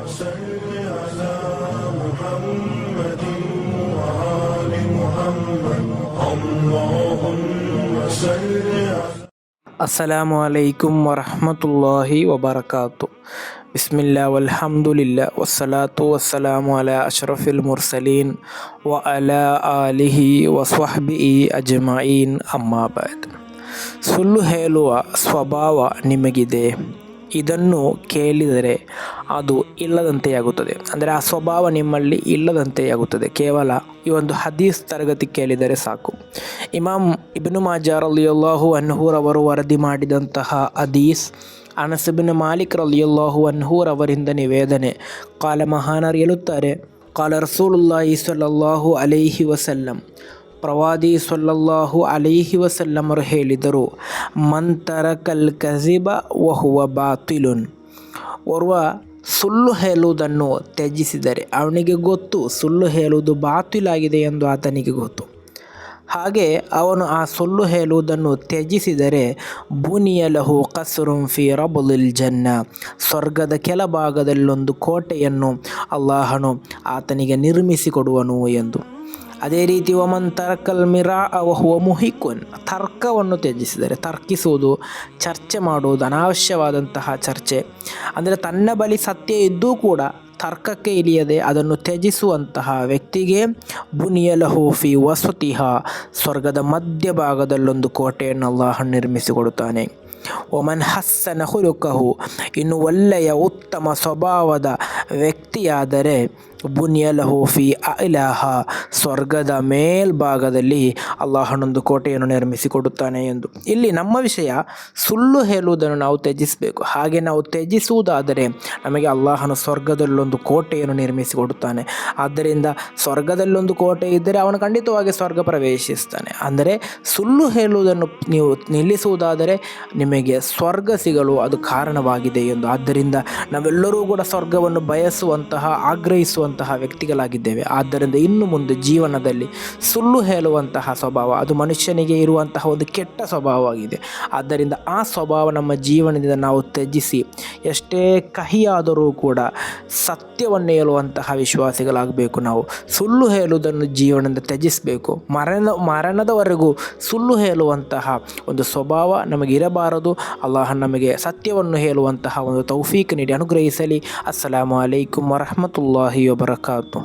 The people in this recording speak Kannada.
صل على محمد وآل محمد اللهم صل على ಅಸ್ಸಲಾಮು ಅಲೈಕುಂ ವರಹಮತುಲ್ಲಾಹಿ ವಬರಕಾತು. ಬಿಸ್ಮಿಲ್ಲಾ ವಲ್ಹಮ್ದುಲಿಲ್ಲಾ ವಸ್ಸಲಾತು ವಸ್ಸಲಾಮು ಅಲಾ ಅಶ್ರಫಿಲ್ ಮುರ್ಸಲೀನ್ ವ ಅಲಾ ಆಲಿಹಿ ವಸ್ವಹ್ಬಿಹಿ ಅಜ್ಮഈನ್ ಅಮ್ಮಾ ಬಾದ್. ಸುಳ್ಳು ಹೇಳುವ ಸ್ವಭಾವ ನಿಮಗಿದೆ, ಇದನ್ನು ಕೇಳಿದರೆ ಅದು ಇಲ್ಲದಂತೆಯಾಗುತ್ತದೆ. ಅಂದರೆ ಆ ಸ್ವಭಾವ ನಿಮ್ಮಲ್ಲಿ ಇಲ್ಲದಂತೆಯಾಗುತ್ತದೆ. ಕೇವಲ ಈ ಒಂದು ಹದೀಸ್ ತರಗತಿ ಕೇಳಿದರೆ ಸಾಕು. ಇಮಾಮ್ ಇಬ್ನು ಮಾಜಾ ರಲಿಯಲ್ಲಾಹು ಅನ್ಹು ರವರು ವರದಿ ಮಾಡಿದಂತಹ ಹದೀಸ್, ಅನಸ್ ಇಬ್ನ್ ಮಾಲಿಕ್ ರಲಿಯಲ್ಲಾಹು ಅನ್ಹು ರವರಿಂದ ನಿವೇದನೆ. ಕಾಲ ಮಹಾನರು ಹೇಳುತ್ತಾರೆ, ಕಾಲ ರಸೂಲುಲ್ಲಾಹಿ ಸ್ವಲ್ಲಲ್ಲಾಹು ಅಲೈಹಿ ವಸಲ್ಲಂ, ಪ್ರವಾದಿ ಸ್ವಲ್ಲಲ್ಲಾಹು ಅಲೈಹಿ ವಸಲ್ಲಮರು ಹೇಳಿದರು, ಮನ್ ತರಕಲ್ ಕಜಿಬ ವಹುವ ಬಾತಿಲುನ್. ಓರ್ವ ಸುಳ್ಳು ಹೇಳುವುದನ್ನು ತ್ಯಜಿಸಿದರೆ, ಅವನಿಗೆ ಗೊತ್ತು ಸುಳ್ಳು ಹೇಳುವುದು ಬಾತಿಲಾಗಿದೆ ಎಂದು ಆತನಿಗೆ ಗೊತ್ತು, ಹಾಗೆ ಅವನು ಆ ಸುಳ್ಳು ಹೇಳುವುದನ್ನು ತ್ಯಜಿಸಿದರೆ, ಬುನಿಯ ಲಹು ಕಸ್ರುಂ ಫಿ ರಬುಲಿಲ್ ಜನ್ನ, ಸ್ವರ್ಗದ ಕೆಳಭಾಗದಲ್ಲೊಂದು ಕೋಟೆಯನ್ನು ಅಲ್ಲಾಹನು ಆತನಿಗೆ ನಿರ್ಮಿಸಿಕೊಡುವನು ಎಂದು. ಅದೇ ರೀತಿ ವಮನ್ ತರಕಲ್ ಮಿರಾ ವಹುವ ಮುಹಿಕುನ್, ತರ್ಕವನ್ನು ತ್ಯಜಿಸಿದರೆ, ತರ್ಕಿಸುವುದು, ಚರ್ಚೆ ಮಾಡುವುದು, ಅನಾವಶ್ಯವಾದಂತಹ ಚರ್ಚೆ, ಅಂದರೆ ತನ್ನ ಬಳಿ ಸತ್ಯ ಇದ್ದೂ ಕೂಡ ತರ್ಕಕ್ಕೆ ಇಳಿಯದೆ ಅದನ್ನು ತ್ಯಜಿಸುವಂತಹ ವ್ಯಕ್ತಿಗೆ ಬುನಿಯಲಹು ಫಿ ವಸತಿಹ, ಸ್ವರ್ಗದ ಮಧ್ಯಭಾಗದಲ್ಲೊಂದು ಕೋಟೆಯನ್ನು ಅಲ್ಲಾಹ್ ನಿರ್ಮಿಸಿಕೊಡುತ್ತಾನೆ. ಒಮನ್ ಹಸ್ಸನ ಹುಲುಕಹು, ಇನ್ನು ಒಳ್ಳೆಯ ಉತ್ತಮ ಸ್ವಭಾವದ ವ್ಯಕ್ತಿಯಾದರೆ, ಬುನಿಯಲಹು ಫಿ ಅಲಾಹ, ಸ್ವರ್ಗದ ಮೇಲ್ಭಾಗದಲ್ಲಿ ಅಲ್ಲಾಹನೊಂದು ಕೋಟೆಯನ್ನು ನಿರ್ಮಿಸಿಕೊಡುತ್ತಾನೆ ಎಂದು. ಇಲ್ಲಿ ನಮ್ಮ ವಿಷಯ ಸುಳ್ಳು ಹೇಳುವುದನ್ನು ನಾವು ತ್ಯಜಿಸಬೇಕು. ಹಾಗೆ ನಾವು ತ್ಯಜಿಸುವುದಾದರೆ ನಮಗೆ ಅಲ್ಲಾಹನು ಸ್ವರ್ಗದಲ್ಲೊಂದು ಕೋಟೆಯನ್ನು ನಿರ್ಮಿಸಿಕೊಡುತ್ತಾನೆ. ಆದ್ದರಿಂದ ಸ್ವರ್ಗದಲ್ಲೊಂದು ಕೋಟೆ ಇದ್ದರೆ ಅವನು ಖಂಡಿತವಾಗಿ ಸ್ವರ್ಗ ಪ್ರವೇಶಿಸ್ತಾನೆ. ಅಂದರೆ ಸುಳ್ಳು ಹೇಳುವುದನ್ನು ನೀವು ನಿಲ್ಲಿಸುವುದಾದರೆ ನಿಮಗೆ ಸ್ವರ್ಗ ಸಿಗಲು ಅದು ಕಾರಣವಾಗಿದೆ ಎಂದು. ಆದ್ದರಿಂದ ನಾವೆಲ್ಲರೂ ಕೂಡ ಸ್ವರ್ಗವನ್ನು ಬಯಸುವಂತಹ, ಆಗ್ರಹಿಸುವಂತಹ ವ್ಯಕ್ತಿಗಳಾಗಿದ್ದೇವೆ. ಆದ್ದರಿಂದ ಇನ್ನು ಮುಂದೆ ಜೀವನದಲ್ಲಿ ಸುಳ್ಳು ಹೇಳುವಂತಹ ಸ್ವಭಾವ ಅದು ಮನುಷ್ಯನಿಗೆ ಇರುವಂತಹ ಒಂದು ಕೆಟ್ಟ ಸ್ವಭಾವವಾಗಿದೆ. ಆದ್ದರಿಂದ ಆ ಸ್ವಭಾವ ನಮ್ಮ ಜೀವನದಿಂದ ನಾವು ತ್ಯಜಿಸಿ, ಎಷ್ಟೇ ಕಹಿಯಾದರೂ ಕೂಡ ಸತ್ಯವನ್ನು ಹೇಳುವಂತಹ ವಿಶ್ವಾಸಿಗಳಾಗಬೇಕು. ನಾವು ಸುಳ್ಳು ಹೇಳುವುದನ್ನು ಜೀವನದಿಂದ ತ್ಯಜಿಸಬೇಕು. ಮರಣದವರೆಗೂ ಸುಳ್ಳು ಹೇಳುವಂತಹ ಒಂದು ಸ್ವಭಾವ ನಮಗಿರಬಾರದು. ಅಲ್ಲಾಹ ನಮಗೆ ಸತ್ಯವನ್ನು ಹೇಳುವಂತಹ ಒಂದು ತೌಫೀಕ್ ನೀಡಿ ಅನುಗ್ರಹಿಸಲಿ. ಅಸ್ಸಲಾಮು ಅಲೈಕುಂ ವರಹಮತುಲ್ಲಾಹಿ ವಬರಕಾತು.